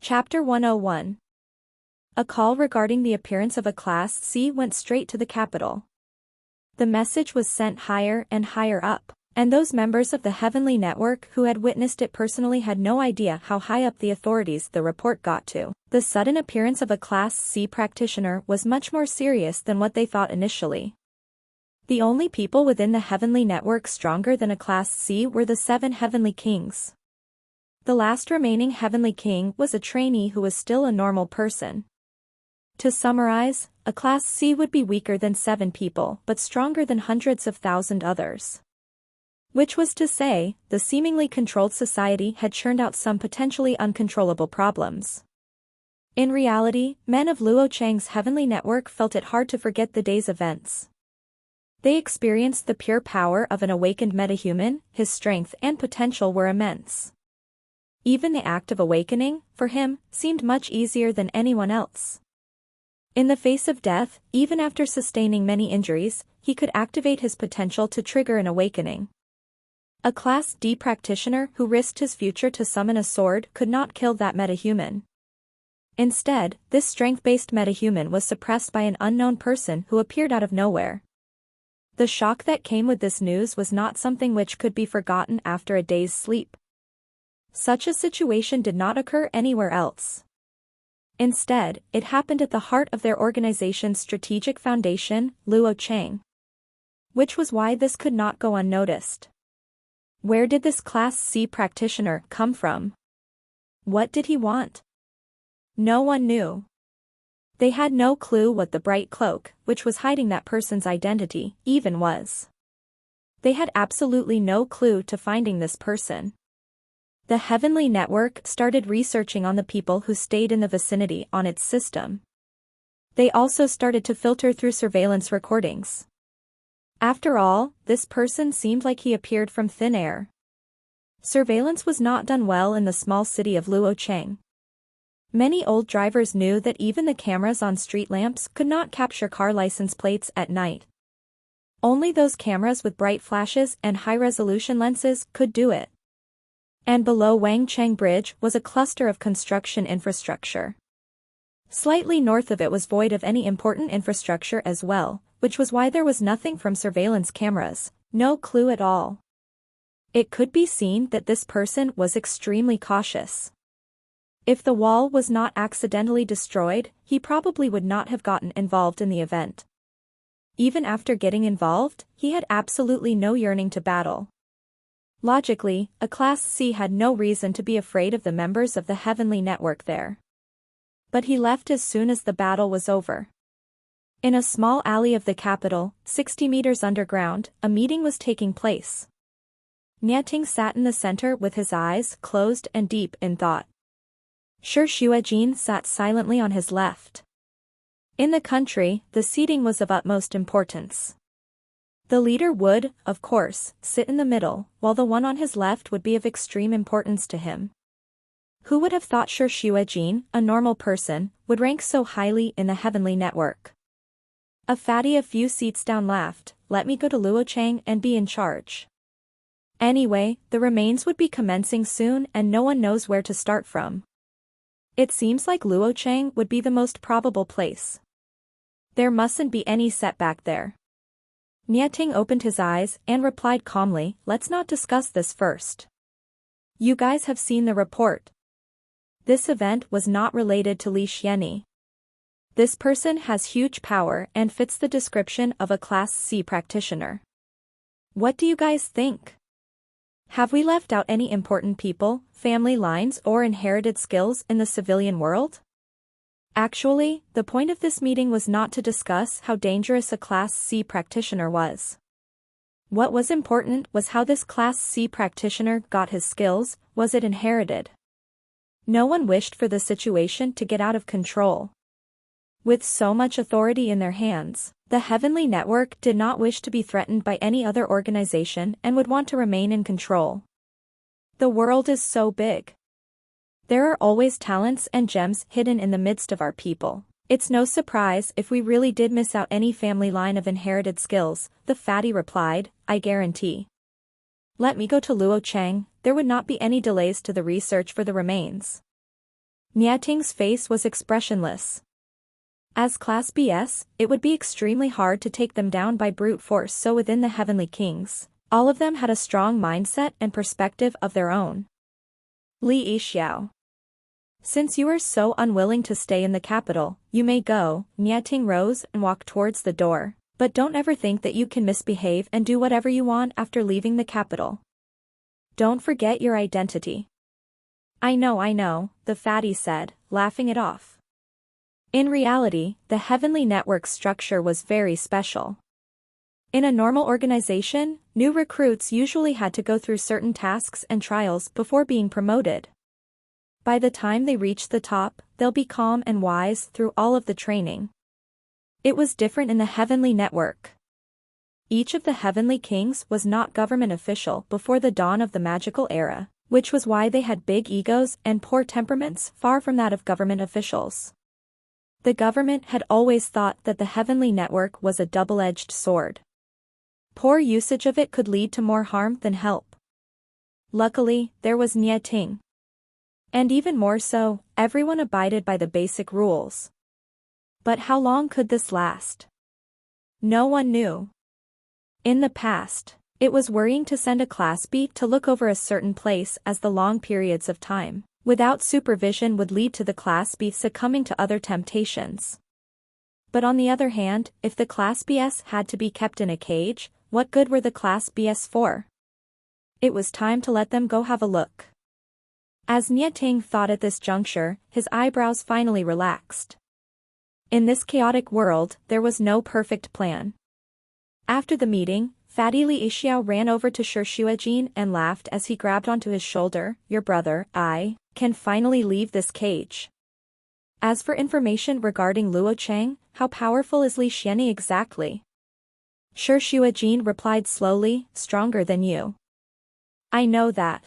Chapter 101. A call regarding the appearance of a Class C went straight to the capital. The message was sent higher and higher up, and those members of the Heavenly Network who had witnessed it personally had no idea how high up the authorities the report got to. The sudden appearance of a Class C practitioner was much more serious than what they thought initially. The only people within the Heavenly Network stronger than a Class C were the 7 Heavenly Kings. The last remaining Heavenly King was a trainee who was still a normal person. To summarize, a Class C would be weaker than 7 people but stronger than hundreds of thousands others. Which was to say, the seemingly controlled society had churned out some potentially uncontrollable problems. In reality, men of Luo Chang's Heavenly Network felt it hard to forget the day's events. They experienced the pure power of an awakened metahuman. His strength and potential were immense. Even the act of awakening, for him, seemed much easier than anyone else. In the face of death, even after sustaining many injuries, he could activate his potential to trigger an awakening. A Class D practitioner who risked his future to summon a sword could not kill that metahuman. Instead, this strength-based metahuman was suppressed by an unknown person who appeared out of nowhere. The shock that came with this news was not something which could be forgotten after a day's sleep. Such a situation did not occur anywhere else. Instead, it happened at the heart of their organization's strategic foundation, Luo Chang. Which was why this could not go unnoticed. Where did this Class C practitioner come from? What did he want? No one knew. They had no clue what the bright cloak, which was hiding that person's identity, even was. They had absolutely no clue to finding this person. The Heavenly Network started researching on the people who stayed in the vicinity on its system. They also started to filter through surveillance recordings. After all, this person seemed like he appeared from thin air. Surveillance was not done well in the small city of Luo Chang. Many old drivers knew that even the cameras on street lamps could not capture car license plates at night. Only those cameras with bright flashes and high-resolution lenses could do it. And below Wang Cheng Bridge was a cluster of construction infrastructure. Slightly north of it was void of any important infrastructure as well, which was why there was nothing from surveillance cameras, no clue at all. It could be seen that this person was extremely cautious. If the wall was not accidentally destroyed, he probably would not have gotten involved in the event. Even after getting involved, he had absolutely no yearning to battle. Logically, a Class C had no reason to be afraid of the members of the Heavenly Network there. But he left as soon as the battle was over. In a small alley of the capital, 60 meters underground, a meeting was taking place. Niating sat in the center with his eyes closed and deep in thought. Shi Xuejin sat silently on his left. In the country, the seating was of utmost importance. The leader would, of course, sit in the middle, while the one on his left would be of extreme importance to him. Who would have thought Shi Xuejin, a normal person, would rank so highly in the Heavenly Network? A fatty a few seats down laughed, "Let me go to Luo Chang and be in charge. Anyway, the remains would be commencing soon and no one knows where to start from. It seems like Luo Chang would be the most probable place. There mustn't be any setback there." Niating opened his eyes and replied calmly, "Let's not discuss this first. You guys have seen the report. This event was not related to Li Xianyi. This person has huge power and fits the description of a Class C practitioner. What do you guys think? Have we left out any important people, family lines or inherited skills in the civilian world?" Actually, the point of this meeting was not to discuss how dangerous a Class C practitioner was. What was important was how this Class C practitioner got his skills. Was it inherited? No one wished for the situation to get out of control. With so much authority in their hands, the Heavenly Network did not wish to be threatened by any other organization and would want to remain in control. The world is so big. There are always talents and gems hidden in the midst of our people. It's no surprise if we really did miss out any family line of inherited skills, the fatty replied, "I guarantee. Let me go to Luo Chang, there would not be any delays to the research for the remains." Niating's face was expressionless. As Class BS, it would be extremely hard to take them down by brute force, so within the Heavenly Kings, all of them had a strong mindset and perspective of their own. Li Yixiao. Since you are so unwilling to stay in the capital, you may go. Niating rose and walked towards the door, but don't ever think that you can misbehave and do whatever you want after leaving the capital. Don't forget your identity. I know, the fatty said, laughing it off. In reality, the Heavenly Network structure was very special. In a normal organization, new recruits usually had to go through certain tasks and trials before being promoted. By the time they reach the top, they'll be calm and wise through all of the training. It was different in the Heavenly Network. Each of the Heavenly Kings was not government official before the dawn of the magical era, which was why they had big egos and poor temperaments far from that of government officials. The government had always thought that the Heavenly Network was a double-edged sword. Poor usage of it could lead to more harm than help. Luckily, there was Niating. And even more so, everyone abided by the basic rules. But how long could this last? No one knew. In the past, it was worrying to send a Class B to look over a certain place, as the long periods of time without supervision would lead to the Class B succumbing to other temptations. But on the other hand, if the Class BS had to be kept in a cage, what good were the Class BS for? It was time to let them go have a look. As Niating thought at this juncture, his eyebrows finally relaxed. In this chaotic world, there was no perfect plan. After the meeting, Fatty Li Yixiao ran over to Shi Shuijin and laughed as he grabbed onto his shoulder. Your brother, I, can finally leave this cage. As for information regarding Luo Cheng, how powerful is Li Xianyi exactly? Shi Shuijin replied slowly, stronger than you. I know that.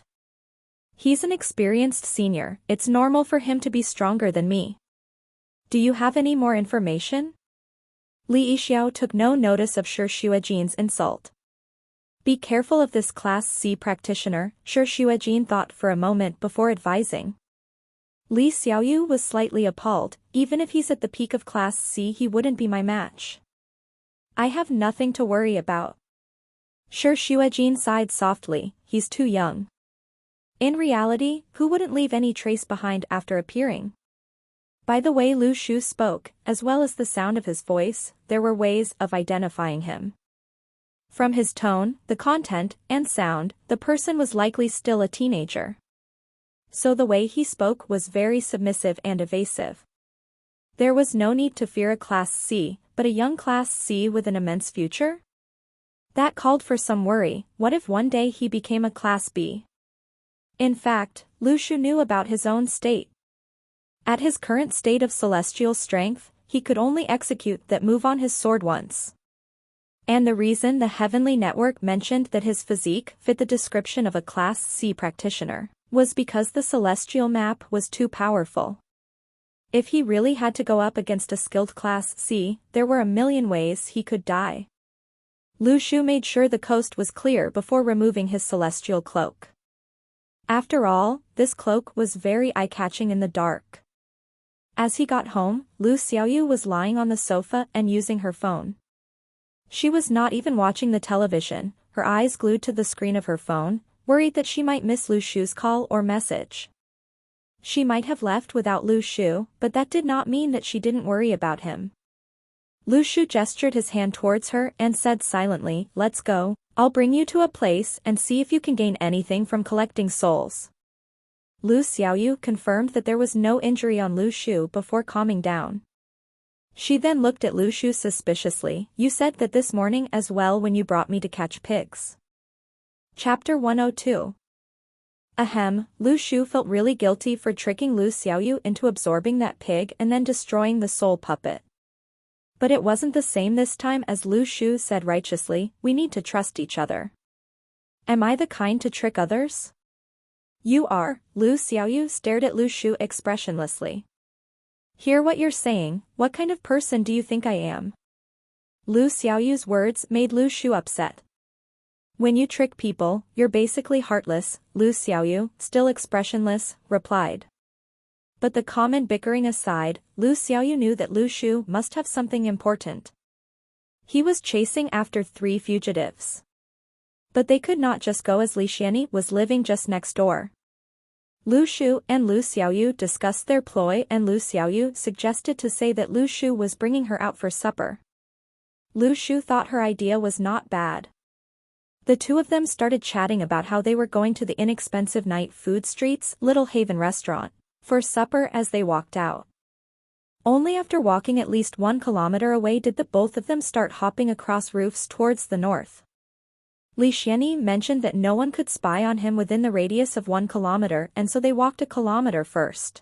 He's an experienced senior, it's normal for him to be stronger than me. Do you have any more information? Li Yixiao took no notice of Shi Shuijin's insult. Be careful of this Class C practitioner, Shi Shuijin thought for a moment before advising. Li Xiaoyu was slightly appalled. Even if he's at the peak of Class C, he wouldn't be my match. I have nothing to worry about. Shi Shuijin sighed softly, he's too young. In reality, who wouldn't leave any trace behind after appearing? By the way Lu Shu spoke, as well as the sound of his voice, there were ways of identifying him. From his tone, the content, and sound, the person was likely still a teenager. So the way he spoke was very submissive and evasive. There was no need to fear a Class C, but a young Class C with an immense future? That called for some worry. What if one day he became a Class B? In fact, Lu Shu knew about his own state. At his current state of celestial strength, he could only execute that move on his sword once. And the reason the Heavenly Network mentioned that his physique fit the description of a Class C practitioner was because the celestial map was too powerful. If he really had to go up against a skilled Class C, there were a million ways he could die. Lu Shu made sure the coast was clear before removing his celestial cloak. After all, this cloak was very eye-catching in the dark. As he got home, Lu Xiaoyu was lying on the sofa and using her phone. She was not even watching the television, her eyes glued to the screen of her phone, worried that she might miss Lu Shu's call or message. She might have left without Lu Shu, but that did not mean that she didn't worry about him. Lu Shu gestured his hand towards her and said silently, let's go, I'll bring you to a place and see if you can gain anything from collecting souls. Lu Xiaoyu confirmed that there was no injury on Lu Shu before calming down. She then looked at Lu Shu suspiciously. You said that this morning as well when you brought me to catch pigs. Chapter 102. Ahem, Lu Shu felt really guilty for tricking Lu Xiaoyu into absorbing that pig and then destroying the soul puppet. But it wasn't the same this time, as Lu Shu said righteously, we need to trust each other. Am I the kind to trick others? You are. Lu Xiaoyu stared at Lu Shu expressionlessly. Hear what you're saying, what kind of person do you think I am? Lu Xiaoyu's words made Lu Shu upset. When you trick people, you're basically heartless, Lu Xiaoyu, still expressionless, replied. But the common bickering aside, Lu Xiaoyu knew that Lu Shu must have something important. He was chasing after 3 fugitives. But they could not just go as Li Xianyi was living just next door. Lu Shu and Lu Xiaoyu discussed their ploy, and Lu Xiaoyu suggested to say that Lu Shu was bringing her out for supper. Lu Shu thought her idea was not bad. The two of them started chatting about how they were going to the inexpensive night food street's Little Haven restaurant for supper as they walked out. Only after walking at least 1 kilometer away did the both of them start hopping across roofs towards the north. Li Xianyi mentioned that no one could spy on him within the radius of 1 kilometer, and so they walked a kilometer first.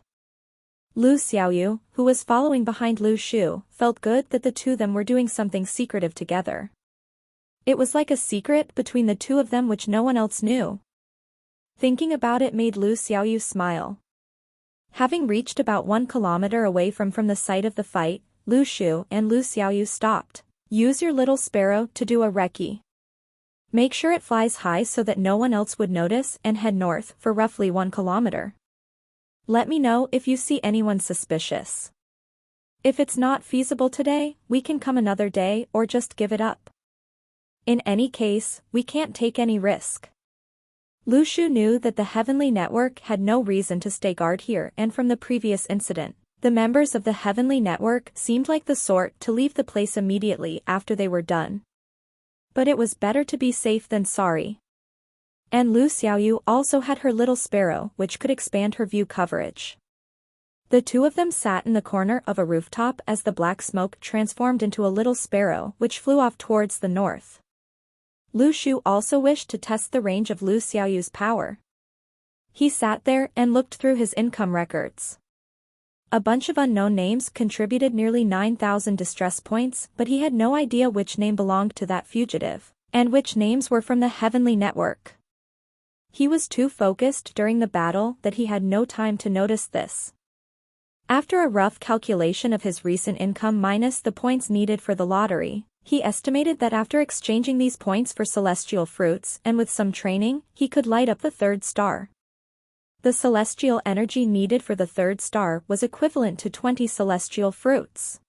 Lu Xiaoyu, who was following behind Lu Shu, felt good that the two of them were doing something secretive together. It was like a secret between the two of them which no one else knew. Thinking about it made Lu Xiaoyu smile. Having reached about 1 kilometer away from the site of the fight, Lu Shu and Lu Xiaoyu stopped. Use your little sparrow to do a recce. Make sure it flies high so that no one else would notice, and head north for roughly 1 kilometer. Let me know if you see anyone suspicious. If it's not feasible today, we can come another day or just give it up. In any case, we can't take any risk. Lu Shu knew that the Heavenly Network had no reason to stay guard here, and from the previous incident, the members of the Heavenly Network seemed like the sort to leave the place immediately after they were done. But it was better to be safe than sorry. And Lu Xiaoyu also had her little sparrow, which could expand her view coverage. The two of them sat in the corner of a rooftop as the black smoke transformed into a little sparrow which flew off towards the north. Lu Shu also wished to test the range of Lu Xiaoyu's power. He sat there and looked through his income records. A bunch of unknown names contributed nearly 9,000 distress points, but he had no idea which name belonged to that fugitive, and which names were from the Heavenly Network. He was too focused during the battle that he had no time to notice this. After a rough calculation of his recent income minus the points needed for the lottery, he estimated that after exchanging these points for celestial fruits and with some training, he could light up the 3rd star. The celestial energy needed for the 3rd star was equivalent to 20 celestial fruits.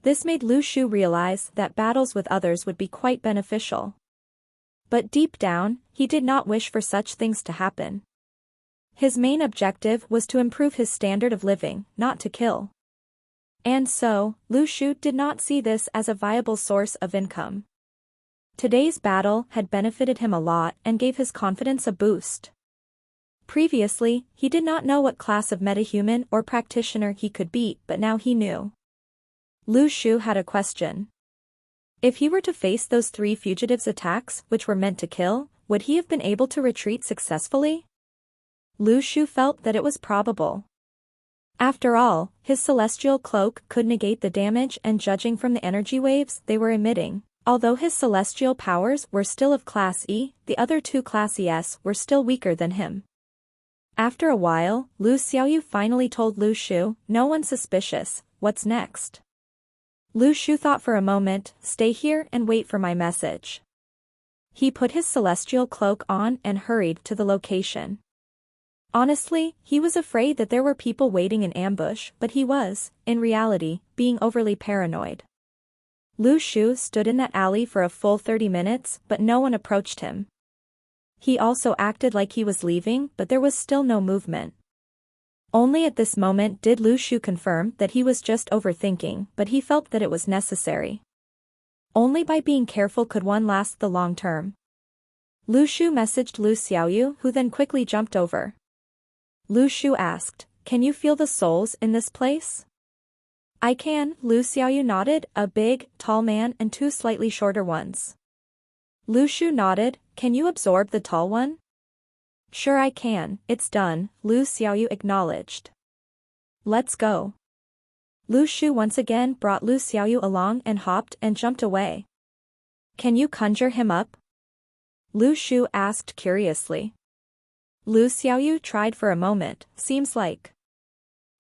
This made Lu Shu realize that battles with others would be quite beneficial. But deep down, he did not wish for such things to happen. His main objective was to improve his standard of living, not to kill. And so, Lu Shu did not see this as a viable source of income. Today's battle had benefited him a lot and gave his confidence a boost. Previously, he did not know what class of metahuman or practitioner he could beat, but now he knew. Lu Shu had a question. If he were to face those 3 fugitives' attacks, which were meant to kill, would he have been able to retreat successfully? Lu Shu felt that it was probable. After all, his celestial cloak could negate the damage, and judging from the energy waves they were emitting, although his celestial powers were still of Class E, the other 2 Class ES were still weaker than him. After a while, Lu Xiaoyu finally told Lu Shu, "No one's suspicious, what's next?" Lu Shu thought for a moment, "Stay here and wait for my message." He put his celestial cloak on and hurried to the location. Honestly, he was afraid that there were people waiting in ambush, but he was, in reality, being overly paranoid. Lu Shu stood in that alley for a full 30 minutes, but no one approached him. He also acted like he was leaving, but there was still no movement. Only at this moment did Lu Shu confirm that he was just overthinking, but he felt that it was necessary. Only by being careful could one last the long term. Lu Shu messaged Lu Xiaoyu, who then quickly jumped over. Lu Shu asked, "Can you feel the souls in this place?" "I can," Lu Xiaoyu nodded, "a big, tall man and 2 slightly shorter ones." Lu Shu nodded, "Can you absorb the tall one?" "Sure I can, it's done," Lu Xiaoyu acknowledged. "Let's go." Lu Shu once again brought Lu Xiaoyu along and hopped and jumped away. "Can you conjure him up?" Lu Shu asked curiously. Lu Xiaoyu tried for a moment, "Seems like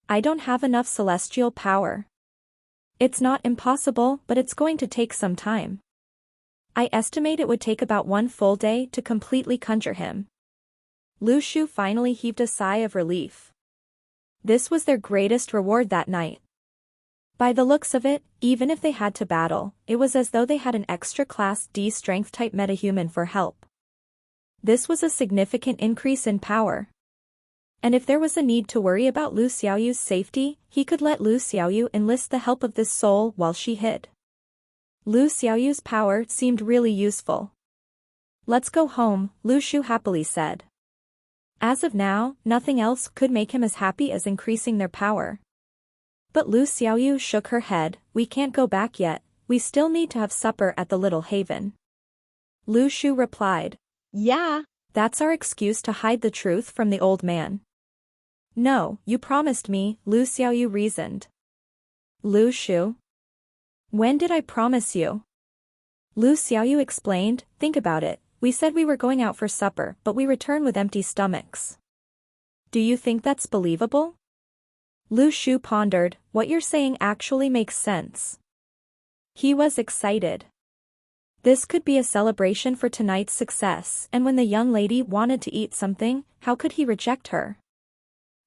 I don't have enough celestial power. It's not impossible, but it's going to take some time. I estimate it would take about 1 full day to completely conjure him." Lu Shu finally heaved a sigh of relief. This was their greatest reward that night. By the looks of it, even if they had to battle, it was as though they had an extra Class D strength-type metahuman for help. This was a significant increase in power. And if there was a need to worry about Lu Xiaoyu's safety, he could let Lu Xiaoyu enlist the help of this soul while she hid. Lu Xiaoyu's power seemed really useful. "Let's go home," Lu Shu happily said. As of now, nothing else could make him as happy as increasing their power. But Lu Xiaoyu shook her head. "We can't go back yet, we still need to have supper at the little haven." Lu Shu replied, "Yeah, that's our excuse to hide the truth from the old man." "No, you promised me," Lu Xiaoyu reasoned. "Lu Shu? When did I promise you?" Lu Xiaoyu explained, "Think about it, we said we were going out for supper but we return with empty stomachs. Do you think that's believable?" Lu Shu pondered. "What you're saying actually makes sense." He was excited. This could be a celebration for tonight's success, and when the young lady wanted to eat something, how could he reject her?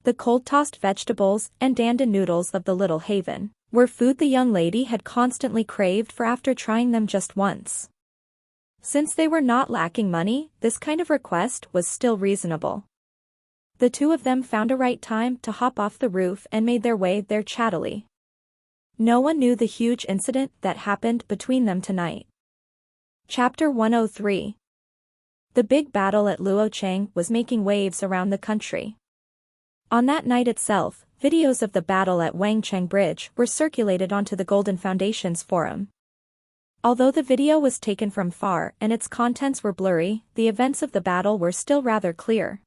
The cold-tossed vegetables and dandan noodles of the little haven were food the young lady had constantly craved for after trying them just once. Since they were not lacking money, this kind of request was still reasonable. The two of them found a right time to hop off the roof and made their way there chattily. No one knew the huge incident that happened between them tonight. Chapter 103. The big battle at Luocheng was making waves around the country. On that night itself, videos of the battle at Wangcheng Bridge were circulated onto the Golden Foundation's forum. Although the video was taken from far and its contents were blurry, the events of the battle were still rather clear.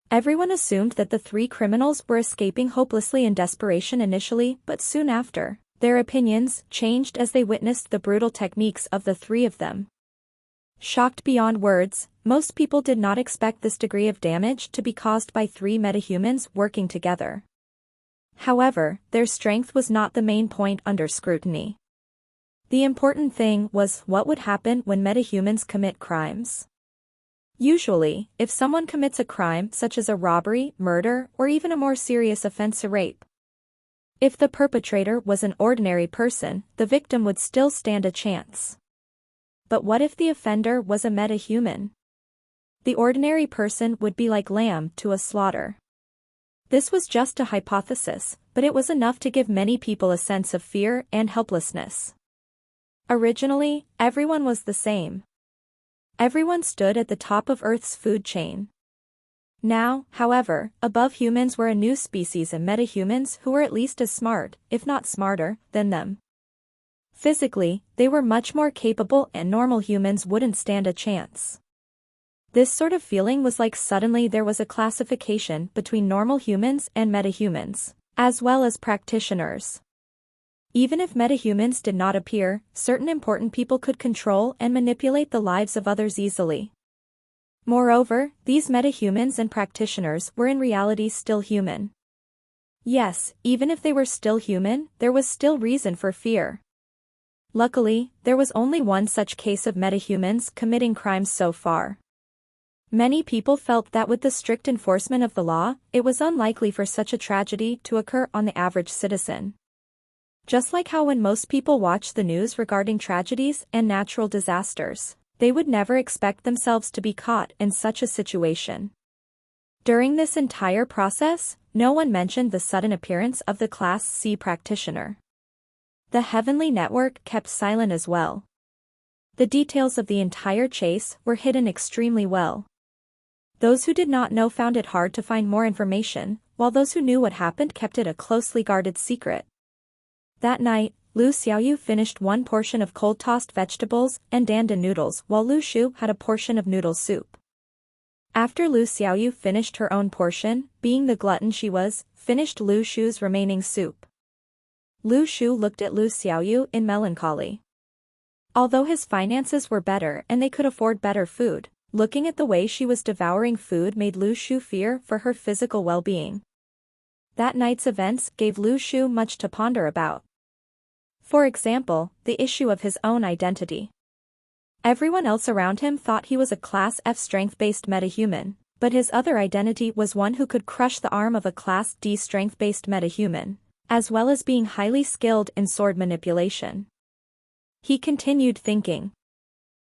Everyone assumed that the three criminals were escaping hopelessly in desperation initially, but soon after, their opinions changed as they witnessed the brutal techniques of the three of them. Shocked beyond words, most people did not expect this degree of damage to be caused by three metahumans working together. However, their strength was not the main point under scrutiny. The important thing was what would happen when metahumans commit crimes. Usually, if someone commits a crime such as a robbery, murder, or even a more serious offense, a rape, if the perpetrator was an ordinary person, the victim would still stand a chance. But what if the offender was a metahuman? The ordinary person would be like lamb to a slaughter. This was just a hypothesis, but it was enough to give many people a sense of fear and helplessness. Originally, everyone was the same. Everyone stood at the top of Earth's food chain. Now, however, above humans were a new species of metahumans who were at least as smart, if not smarter, than them. Physically, they were much more capable and normal humans wouldn't stand a chance. This sort of feeling was like suddenly there was a classification between normal humans and metahumans, as well as practitioners. Even if metahumans did not appear, certain important people could control and manipulate the lives of others easily. Moreover, these metahumans and practitioners were in reality still human. Yes, even if they were still human, there was still reason for fear. Luckily, there was only one such case of metahumans committing crimes so far. Many people felt that with the strict enforcement of the law, it was unlikely for such a tragedy to occur on the average citizen. Just like how when most people watch the news regarding tragedies and natural disasters, they would never expect themselves to be caught in such a situation. During this entire process, no one mentioned the sudden appearance of the Class C practitioner. The Heavenly Network kept silent as well. The details of the entire chase were hidden extremely well. Those who did not know found it hard to find more information, while those who knew what happened kept it a closely guarded secret. That night, Lu Xiaoyu finished one portion of cold-tossed vegetables and dandan noodles while Lu Shu had a portion of noodle soup. After Lu Xiaoyu finished her own portion, being the glutton she was, finished Lu Shu's remaining soup. Lu Shu looked at Lu Xiaoyu in melancholy. Although his finances were better and they could afford better food, looking at the way she was devouring food made Lu Shu fear for her physical well-being. That night's events gave Lu Shu much to ponder about. For example, the issue of his own identity. Everyone else around him thought he was a Class F strength-based metahuman, But his other identity was one who could crush the arm of a Class D strength-based metahuman, as well as being highly skilled in sword manipulation. He continued thinking.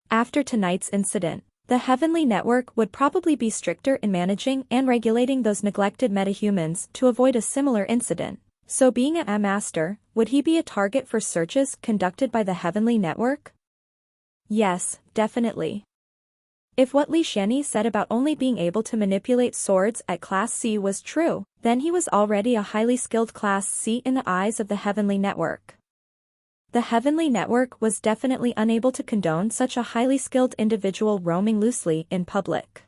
After tonight's incident, the Heavenly Network would probably be stricter in managing and regulating those neglected metahumans to avoid a similar incident. So being a master, would he be a target for searches conducted by the Heavenly Network? Yes, definitely. If what Li Xianyi said about only being able to manipulate swords at Class C was true, then he was already a highly skilled Class C in the eyes of the Heavenly Network. The Heavenly Network was definitely unable to condone such a highly skilled individual roaming loosely in public.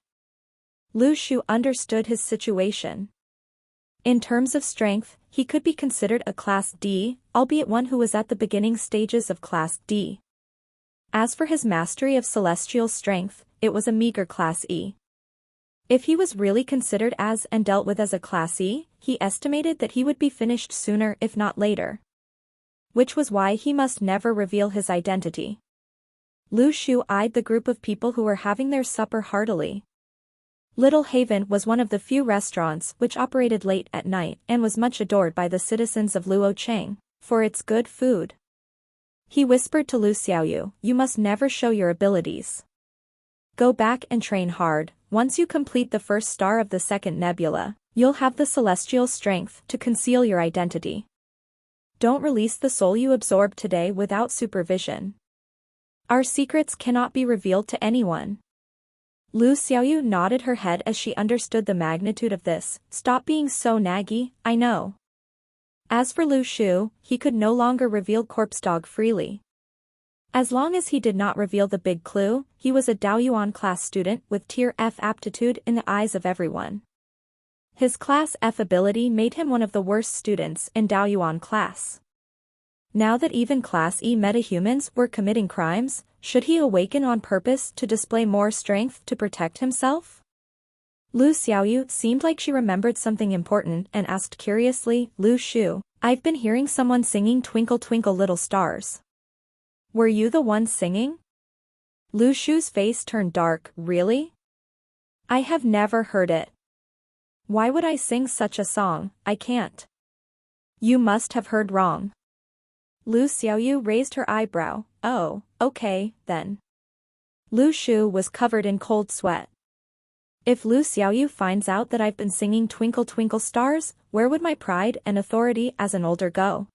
Lu Shu understood his situation. In terms of strength, he could be considered a Class D, albeit one who was at the beginning stages of Class D. As for his mastery of celestial strength, it was a meager Class E. If he was really considered as and dealt with as a Class E, he estimated that he would be finished sooner if not later. Which was why he must never reveal his identity. Lu Shu eyed the group of people who were having their supper heartily. Little Haven was one of the few restaurants which operated late at night and was much adored by the citizens of Luocheng for its good food. He whispered to Lu Xiaoyu, "You must never show your abilities. Go back and train hard. Once you complete the first star of the second nebula, you'll have the celestial strength to conceal your identity. Don't release the soul you absorbed today without supervision. Our secrets cannot be revealed to anyone." Lu Xiaoyu nodded her head as she understood the magnitude of this. "Stop being so naggy, I know." As for Lu Shu, he could no longer reveal Corpse Dog freely. As long as he did not reveal the big clue, he was a Daoyuan class student with Tier F aptitude in the eyes of everyone. His Class F ability made him one of the worst students in Daoyuan class. Now that even Class E metahumans were committing crimes, should he awaken on purpose to display more strength to protect himself? Lu Xiaoyu seemed like she remembered something important and asked curiously, "Lu Shu, I've been hearing someone singing Twinkle Twinkle Little Stars. Were you the one singing?" Lu Shu's face turned dark. "Really? I have never heard it. Why would I sing such a song? I can't." "You must have heard wrong." Lu Xiaoyu raised her eyebrow. "Oh, okay, then." Lu Shu was covered in cold sweat. If Lu Xiaoyu finds out that I've been singing Twinkle Twinkle Stars, where would my pride and authority as an older go?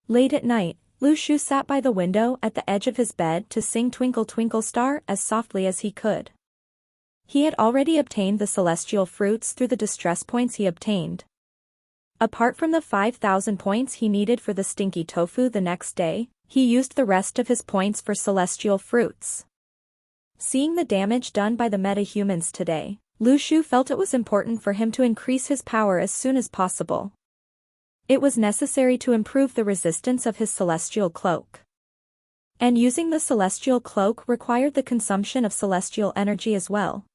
Late at night, Lu Shu sat by the window at the edge of his bed to sing Twinkle Twinkle Star as softly as he could. He had already obtained the celestial fruits through the distress points he obtained. Apart from the 5,000 points he needed for the stinky tofu the next day, he used the rest of his points for celestial fruits. Seeing the damage done by the metahumans today, Lu Shu felt it was important for him to increase his power as soon as possible. It was necessary to improve the resistance of his celestial cloak. And using the celestial cloak required the consumption of celestial energy as well.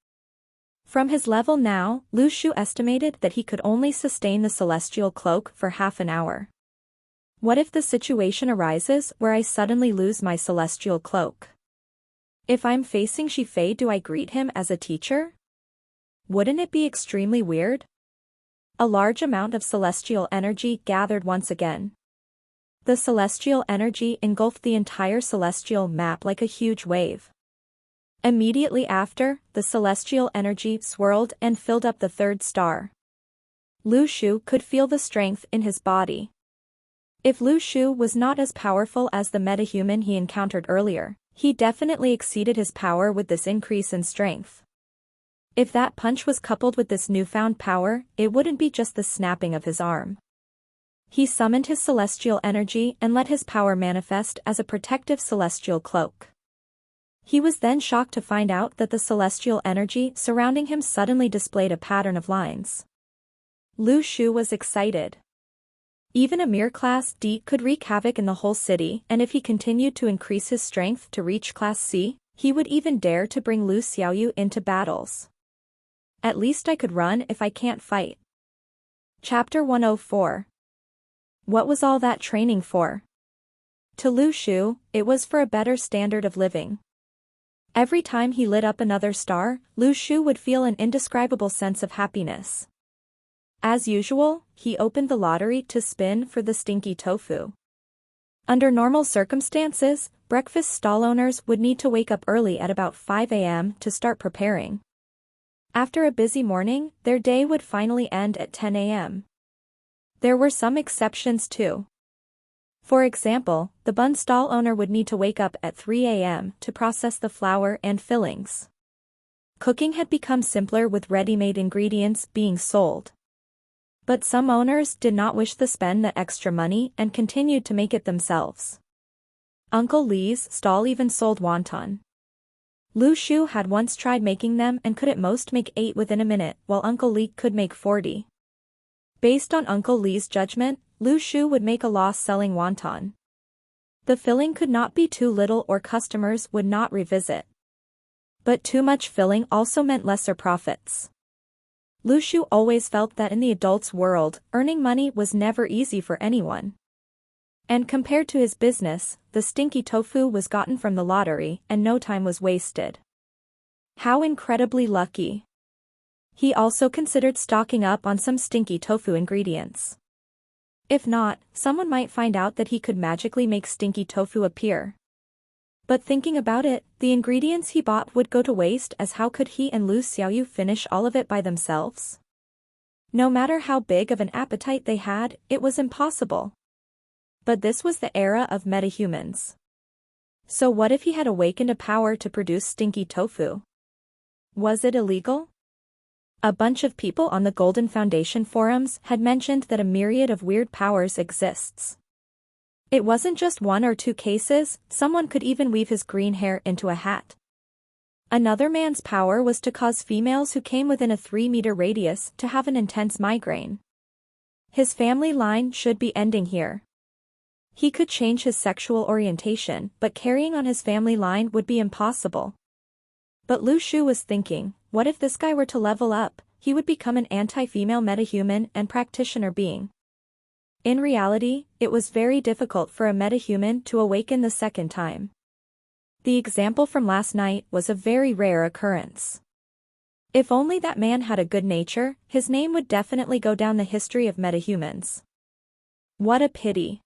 From his level now, Lu Shu estimated that he could only sustain the celestial cloak for half an hour. What if the situation arises where I suddenly lose my celestial cloak? If I'm facing Shi Fei, do I greet him as a teacher? Wouldn't it be extremely weird? A large amount of celestial energy gathered once again. The celestial energy engulfed the entire celestial map like a huge wave. Immediately after, the celestial energy swirled and filled up the third star. Lu Shu could feel the strength in his body. If Lu Shu was not as powerful as the metahuman he encountered earlier, he definitely exceeded his power with this increase in strength. If that punch was coupled with this newfound power, it wouldn't be just the snapping of his arm. He summoned his celestial energy and let his power manifest as a protective celestial cloak. He was then shocked to find out that the celestial energy surrounding him suddenly displayed a pattern of lines. Lu Shu was excited. Even a mere Class D could wreak havoc in the whole city, and if he continued to increase his strength to reach Class C, he would even dare to bring Lu Xiaoyu into battles. At least I could run if I can't fight. Chapter 104. What was all that training for? To Lu Shu, it was for a better standard of living. Every time he lit up another star, Lu Shu would feel an indescribable sense of happiness. As usual, he opened the lottery to spin for the stinky tofu. Under normal circumstances, breakfast stall owners would need to wake up early at about 5 a.m. to start preparing. After a busy morning, their day would finally end at 10 a.m. There were some exceptions too. For example, the bun stall owner would need to wake up at 3 a.m. to process the flour and fillings. Cooking had become simpler with ready-made ingredients being sold. But some owners did not wish to spend the extra money and continued to make it themselves. Uncle Lee's stall even sold wonton. Lu Shu had once tried making them and could at most make 8 within a minute, while Uncle Lee could make 40. Based on Uncle Lee's judgment, Lu Shu would make a loss selling wonton. The filling could not be too little or customers would not revisit. But too much filling also meant lesser profits. Lu Shu always felt that in the adults' world, earning money was never easy for anyone. And compared to his business, the stinky tofu was gotten from the lottery and no time was wasted. How incredibly lucky. He also considered stocking up on some stinky tofu ingredients. If not, someone might find out that he could magically make stinky tofu appear. But thinking about it, the ingredients he bought would go to waste, as how could he and Lu Xiaoyu finish all of it by themselves? No matter how big of an appetite they had, it was impossible. But this was the era of metahumans. So what if he had awakened a power to produce stinky tofu? Was it illegal? A bunch of people on the Golden Foundation forums had mentioned that a myriad of weird powers exists. It wasn't just 1 or 2 cases, someone could even weave his green hair into a hat. Another man's power was to cause females who came within a 3-meter radius to have an intense migraine. His family line should be ending here. He could change his sexual orientation, but carrying on his family line would be impossible. But Lu Shu was thinking, what if this guy were to level up? He would become an anti-female metahuman and practitioner being. In reality, it was very difficult for a metahuman to awaken the second time. The example from last night was a very rare occurrence. If only that man had a good nature, his name would definitely go down the history of metahumans. What a pity.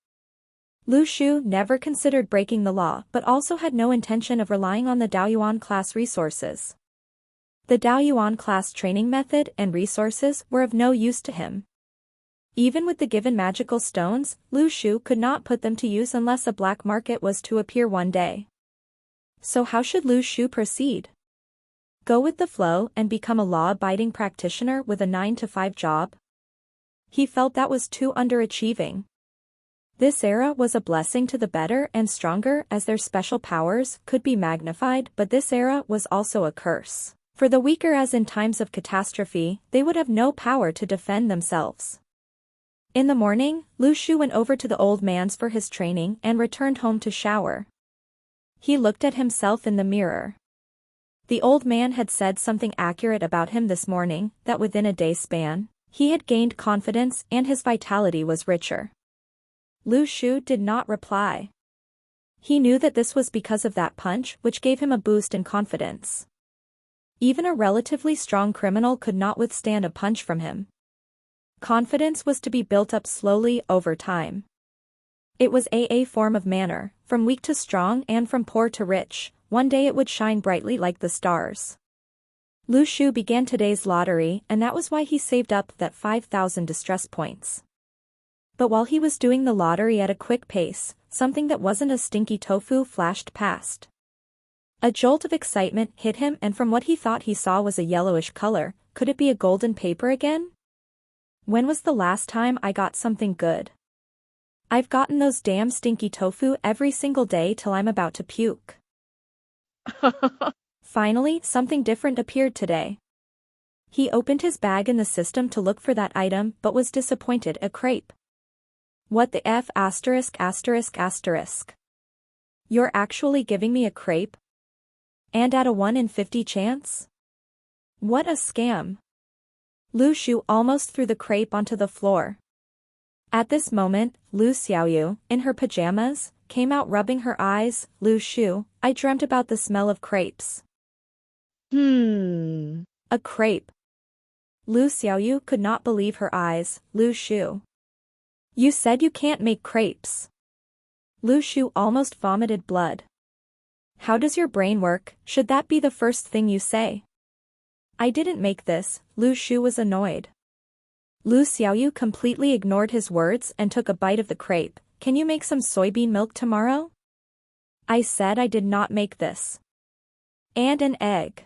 Lu Shu never considered breaking the law but also had no intention of relying on the Daoyuan class resources. The Daoyuan class training method and resources were of no use to him. Even with the given magical stones, Lu Shu could not put them to use unless a black market was to appear one day. So how should Lu Shu proceed? Go with the flow and become a law-abiding practitioner with a 9-to-5 job? He felt that was too underachieving. This era was a blessing to the better and stronger as their special powers could be magnified, but this era was also a curse. For the weaker, as in times of catastrophe, they would have no power to defend themselves. In the morning, Lu Shu went over to the old man's for his training and returned home to shower. He looked at himself in the mirror. The old man had said something accurate about him this morning, that within a day span, he had gained confidence and his vitality was richer. Lu Shu did not reply. He knew that this was because of that punch, which gave him a boost in confidence. Even a relatively strong criminal could not withstand a punch from him. Confidence was to be built up slowly over time. It was a form of manner, from weak to strong and from poor to rich. One day it would shine brightly like the stars. Lu Shu began today's lottery, and that was why he saved up that 5,000 distress points. But while he was doing the lottery at a quick pace, something that wasn't a stinky tofu flashed past. A jolt of excitement hit him, and from what he thought he saw was a yellowish color. Could it be a golden paper again? When was the last time I got something good? I've gotten those damn stinky tofu every single day till I'm about to puke. Finally, something different appeared today. He opened his bag in the system to look for that item but was disappointed. A crepe. What the F********. You're actually giving me a crepe? And at a 1 in 50 chance? What a scam. Lu Shu almost threw the crepe onto the floor. At this moment, Lu Xiaoyu, in her pajamas, came out rubbing her eyes. Lu Shu, I dreamt about the smell of crepes. A crepe. Lu Xiaoyu could not believe her eyes. Lu Shu. You said you can't make crepes. Lu Shu almost vomited blood. How does your brain work? Should that be the first thing you say? I didn't make this. Lu Shu was annoyed. Lu Xiaoyu completely ignored his words and took a bite of the crepe. Can you make some soybean milk tomorrow? I said I did not make this. And an egg.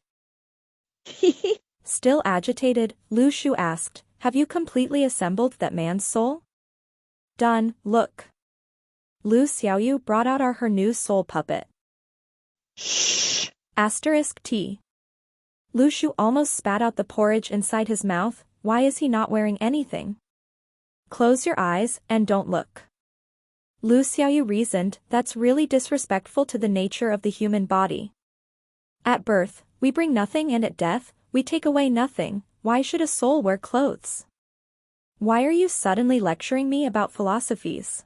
Still agitated, Lu Shu asked, have you completely assembled that man's soul? Done, look. Lu Xiaoyu brought out her new soul puppet. *T. Lu Shu almost spat out the porridge inside his mouth. Why is he not wearing anything? Close your eyes and don't look. Lu Xiaoyu reasoned, that's really disrespectful to the nature of the human body. At birth, we bring nothing and at death, we take away nothing. Why should a soul wear clothes? Why are you suddenly lecturing me about philosophies?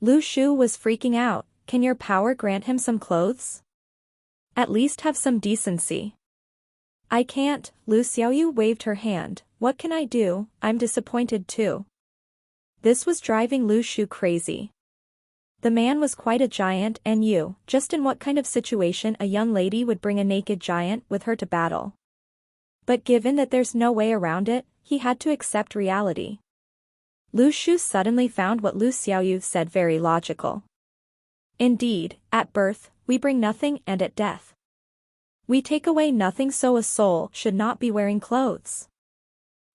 Lu Shu was freaking out. Can your power grant him some clothes? At least have some decency. I can't. Lu Xiaoyu waved her hand. What can I do? I'm disappointed too. This was driving Lu Shu crazy. The man was quite a giant and just in what kind of situation a young lady would bring a naked giant with her to battle. But given that there's no way around it, he had to accept reality. Lu Shu suddenly found what Lu Xiaoyu said very logical. Indeed, at birth, we bring nothing and at death, we take away nothing, so a soul should not be wearing clothes.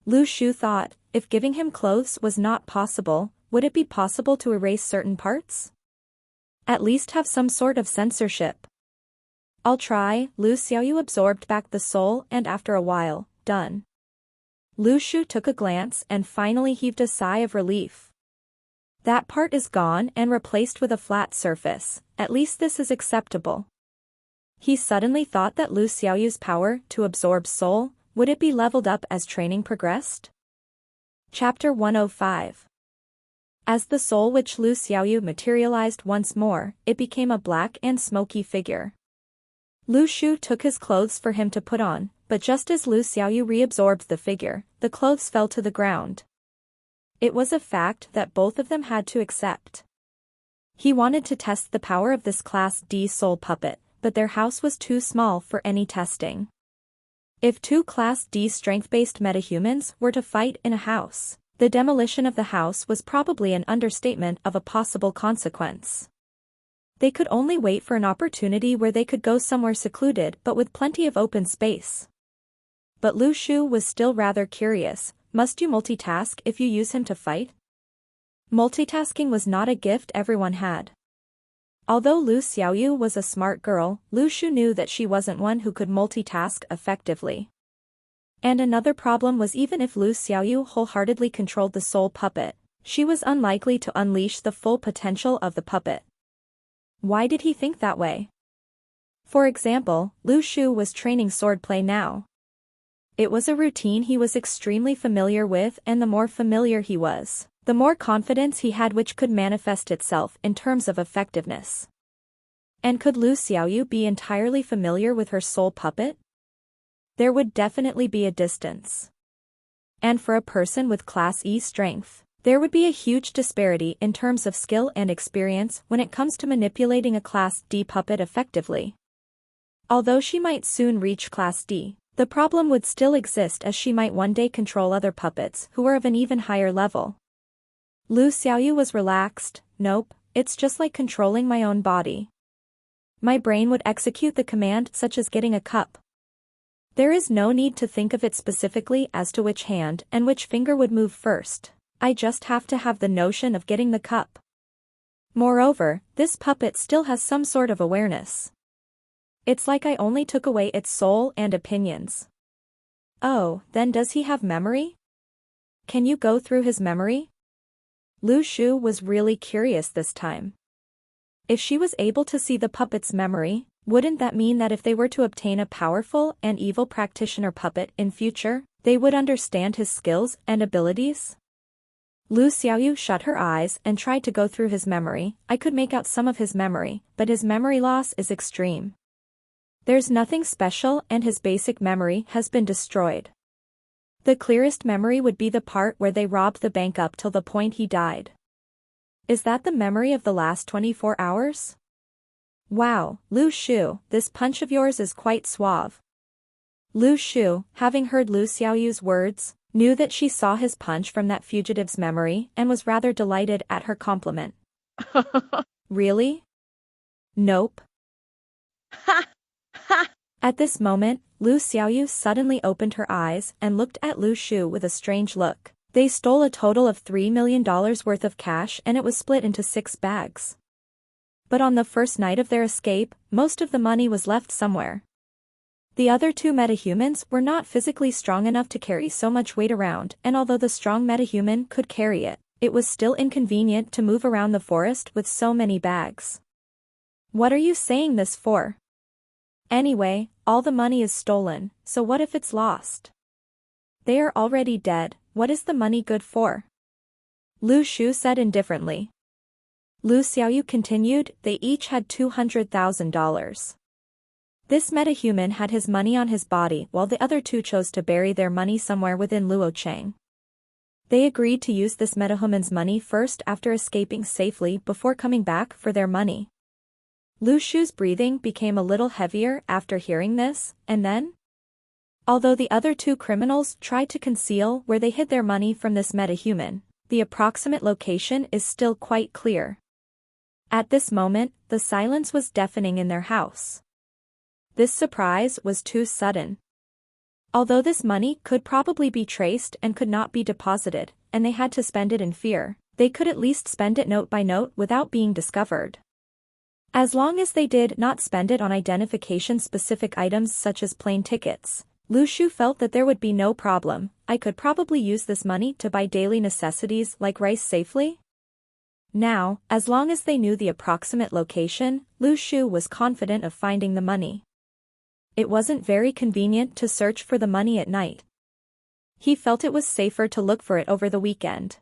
Lu Shu thought, if giving him clothes was not possible, would it be possible to erase certain parts? At least have some sort of censorship. I'll try. Lu Xiaoyu absorbed back the soul and after a while, done. Lu Shu took a glance and finally heaved a sigh of relief. That part is gone and replaced with a flat surface. At least this is acceptable. He suddenly thought that Lu Xiaoyu's power to absorb soul, would it be leveled up as training progressed? Chapter 105. As the soul which Lu Xiaoyu materialized once more, it became a black and smoky figure. Lu Shu took his clothes for him to put on, but just as Lu Xiaoyu reabsorbed the figure, the clothes fell to the ground. It was a fact that both of them had to accept. He wanted to test the power of this Class D soul puppet, but their house was too small for any testing. If two Class D strength-based metahumans were to fight in a house, the demolition of the house was probably an understatement of a possible consequence. They could only wait for an opportunity where they could go somewhere secluded but with plenty of open space. But Lu Shu was still rather curious. Must you multitask if you use him to fight? Multitasking was not a gift everyone had. Although Lu Xiaoyu was a smart girl, Lu Shu knew that she wasn't one who could multitask effectively. And another problem was even if Lu Xiaoyu wholeheartedly controlled the soul puppet, she was unlikely to unleash the full potential of the puppet. Why did he think that way? For example, Lu Shu was training swordplay now. It was a routine he was extremely familiar with, and the more familiar he was, the more confidence he had, which could manifest itself in terms of effectiveness. And could Lu Xiaoyu be entirely familiar with her soul puppet? There would definitely be a distance. And for a person with Class E strength, there would be a huge disparity in terms of skill and experience when it comes to manipulating a Class D puppet effectively. Although she might soon reach Class D, the problem would still exist, as she might one day control other puppets who were of an even higher level. Lu Xiaoyu was relaxed. Nope, it's just like controlling my own body. My brain would execute the command, such as getting a cup. There is no need to think of it specifically as to which hand and which finger would move first. I just have to have the notion of getting the cup. Moreover, this puppet still has some sort of awareness. It's like I only took away its soul and opinions. Oh, then does he have memory? Can you go through his memory? Lu Shu was really curious this time. If she was able to see the puppet's memory, wouldn't that mean that if they were to obtain a powerful and evil practitioner puppet in future, they would understand his skills and abilities? Lu Xiaoyu shut her eyes and tried to go through his memory. I could make out some of his memory, but his memory loss is extreme. There's nothing special and his basic memory has been destroyed. The clearest memory would be the part where they robbed the bank up till the point he died. Is that the memory of the last 24 hours? Wow, Lu Shu, this punch of yours is quite suave. Lu Shu, having heard Lu Xiaoyu's words, knew that she saw his punch from that fugitive's memory and was rather delighted at her compliment. Really? Nope. Ha! Ha! At this moment, Lu Xiaoyu suddenly opened her eyes and looked at Lu Shu with a strange look. They stole a total of $3 million worth of cash and it was split into 6 bags. But on the first night of their escape, most of the money was left somewhere. The other 2 metahumans were not physically strong enough to carry so much weight around, and although the strong metahuman could carry it, it was still inconvenient to move around the forest with so many bags. What are you saying this for? Anyway, all the money is stolen, so what if it's lost? They are already dead, what is the money good for? Lu Shu said indifferently. Lu Xiaoyu continued, they each had $200,000. This metahuman had his money on his body while the other 2 chose to bury their money somewhere within Luochang. They agreed to use this metahuman's money first after escaping safely before coming back for their money. Lu Shu's breathing became a little heavier after hearing this, and then? Although the other 2 criminals tried to conceal where they hid their money from this metahuman, the approximate location is still quite clear. At this moment, the silence was deafening in their house. This surprise was too sudden. Although this money could probably be traced and could not be deposited, and they had to spend it in fear, they could at least spend it note by note without being discovered. As long as they did not spend it on identification-specific items such as plane tickets, Lu Shu felt that there would be no problem. I could probably use this money to buy daily necessities like rice safely. Now, as long as they knew the approximate location, Lu Shu was confident of finding the money. It wasn't very convenient to search for the money at night. He felt it was safer to look for it over the weekend.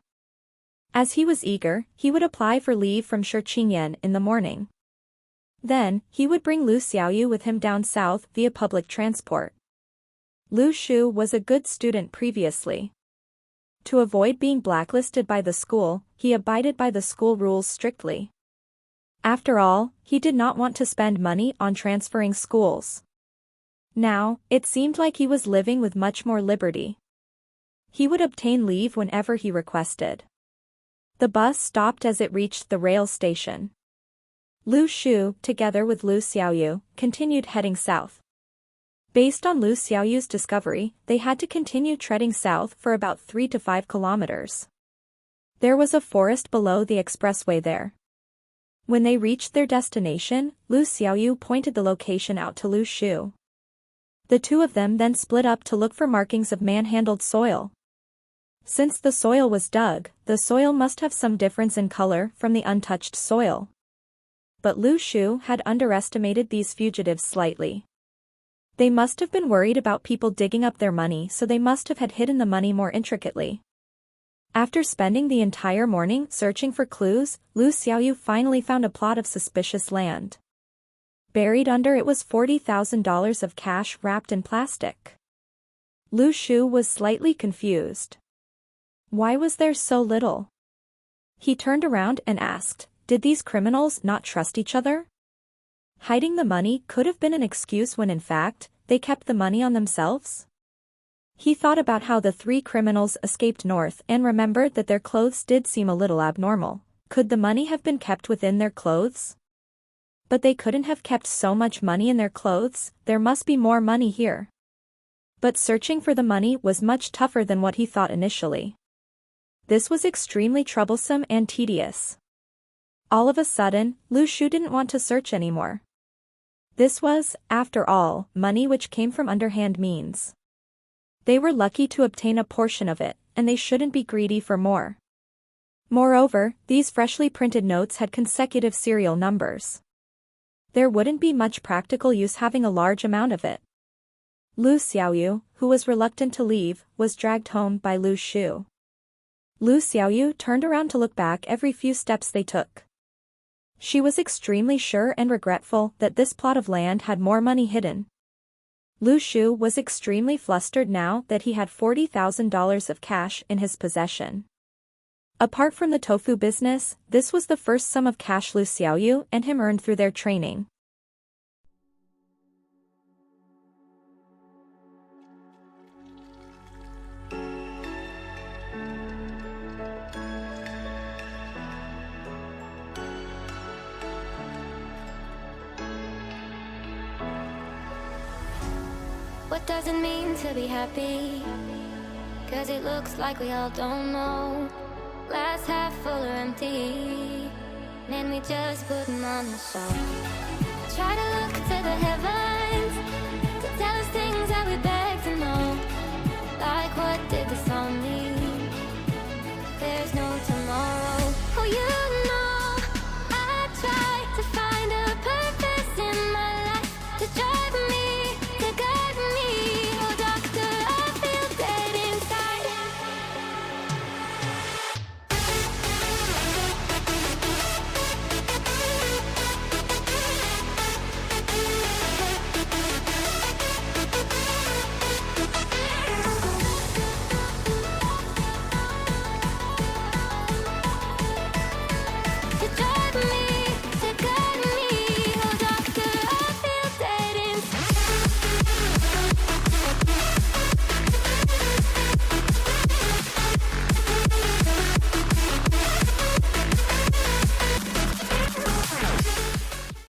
As he was eager, he would apply for leave from Shiqingyan in the morning. Then, he would bring Lu Xiaoyu with him down south via public transport. Lu Shu was a good student previously. To avoid being blacklisted by the school, he abided by the school rules strictly. After all, he did not want to spend money on transferring schools. Now, it seemed like he was living with much more liberty. He would obtain leave whenever he requested. The bus stopped as it reached the rail station. Lu Shu, together with Lu Xiaoyu, continued heading south. Based on Lu Xiaoyu's discovery, they had to continue treading south for about 3 to 5 kilometers. There was a forest below the expressway there. When they reached their destination, Lu Xiaoyu pointed the location out to Lu Shu. The 2 of them then split up to look for markings of manhandled soil. Since the soil was dug, the soil must have some difference in color from the untouched soil. But Lu Shu had underestimated these fugitives slightly. They must have been worried about people digging up their money, so they must have had hidden the money more intricately. After spending the entire morning searching for clues, Lu Xiaoyu finally found a plot of suspicious land. Buried under it was $40,000 of cash wrapped in plastic. Lu Shu was slightly confused. Why was there so little? He turned around and asked, did these criminals not trust each other? Hiding the money could have been an excuse when in fact, they kept the money on themselves? He thought about how the 3 criminals escaped north and remembered that their clothes did seem a little abnormal. Could the money have been kept within their clothes? But they couldn't have kept so much money in their clothes, there must be more money here. But searching for the money was much tougher than what he thought initially. This was extremely troublesome and tedious. All of a sudden, Lu Shu didn't want to search anymore. This was, after all, money which came from underhand means. They were lucky to obtain a portion of it, and they shouldn't be greedy for more. Moreover, these freshly printed notes had consecutive serial numbers. There wouldn't be much practical use having a large amount of it. Lu Xiaoyu, who was reluctant to leave, was dragged home by Lu Shu. Lu Xiaoyu turned around to look back every few steps they took. She was extremely sure and regretful that this plot of land had more money hidden. Lu Shu was extremely flustered now that he had $40,000 of cash in his possession. Apart from the tofu business, this was the first sum of cash Lu Xiaoyu and him earned through their training. What does it mean to be happy? 'Cause it looks like we all don't know. Glass half full or empty. Man, we just putting on the show. Try to look to the heavens to tell us things that we better.